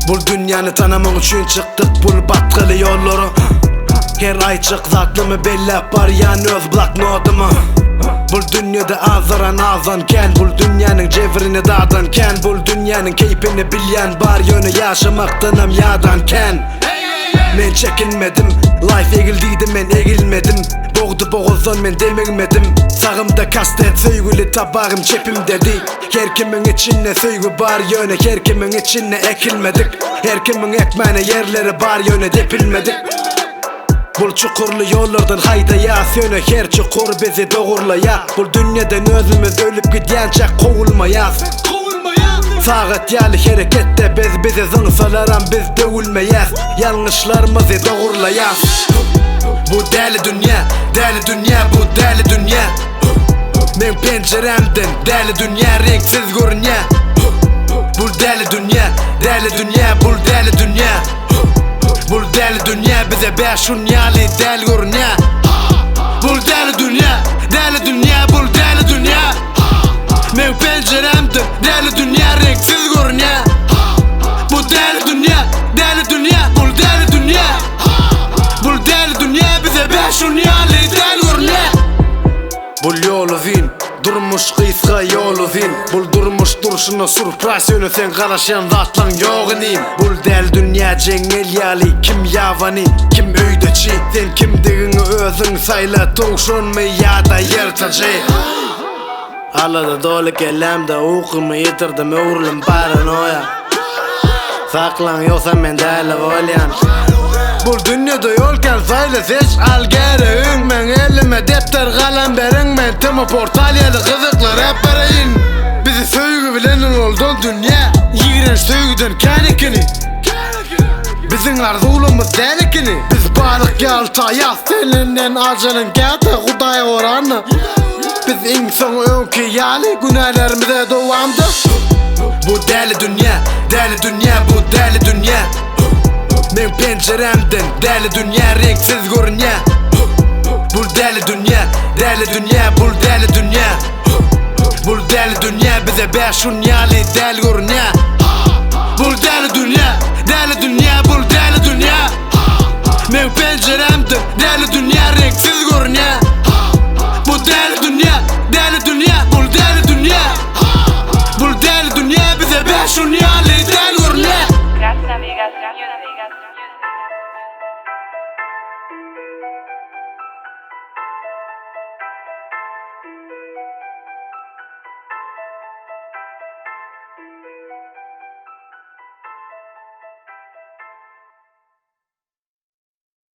Bul dünyanı tanımak üçün çıktık bul batqılı yolları. Her ay çık zatlımı bellep bar yan öz bloknotumu. Bul dünyada azaran azanken, bul dünyanın cevrini dağdanken, bul dünyanın keyfini bilyen bar yönü yaşamaktanım yadanken. Men çekinmedim, life egildiydi men egilmedim. Boğdu boğulsan men demegmedim. Sağımda kastet söygülü tabağım çepim dedi. Her kimin içine söygü bar yöne, her kimin içine ekilmedik. Her kimin ekmeğine yerleri bar yöne depilmedik. Bul çukurlu yollardan hayda ya söne, her çukur bizi doğurlaya. Bul dünyadan özümüz ölüp gidiyancak kovulmayaz. Saat yalı harekette biz bize zınsalaran biz dövülmeyez. Yanlışlarımızı doğurlayaz. Bu deli dünya, deli dünya, bu deli dünya. Men penceremden deli dünya renksiz görünüyor. Bu deli dünya, deli dünya, bu deli dünya. Bu deli dünya bize beş unyalı deli görünüyor. Bu deli dünya, deli dünya, bu deli dünya. Men penceremden deli dünya renksiz görünüyor. Bu deli dünya, deli dünya, bu deli dünya. Bu deli dünya bize beş unyalı deli görünüyor. Bul yolu zin, durmuş kıyska yolu zin. Bul durmuş duruşuna surprise sen karışan zatlan yoğunayım. Bul del dünya cengel yali, kim yavani, kim öydeçi. Sen kimdiğini özün sayla toğuşun mu ya da yırtıcı. Alada dolu kelamda okumu yitirdim öğrülüm paranoya. Saklan yoksa men deli olyan. Bul dünyada yolken sayla seç al gereğin. Men elime defter kalem berin, men tımı portalyalı kızıklar hep bereyin. Bizi söygü bilenin oldun dünya, yiğren söygüden kenikini. Bizim arzulumuz delikini. Biz balık yaltayaz, seninden acının gâte kudaya oranı. Biz insan önkü yali, günahlarımıza doğamdı. Bu deli dünya, deli dünya, bu deli dünya. Men penceremden deli dünya renksiz görünüyor. Bu deli dünya, deli dünya, bu deli dünya. Bu deli dünya bize beş unyalı deli görünüyor. Bu deli dünya, deli dünya, bu deli dünya. Men penceremden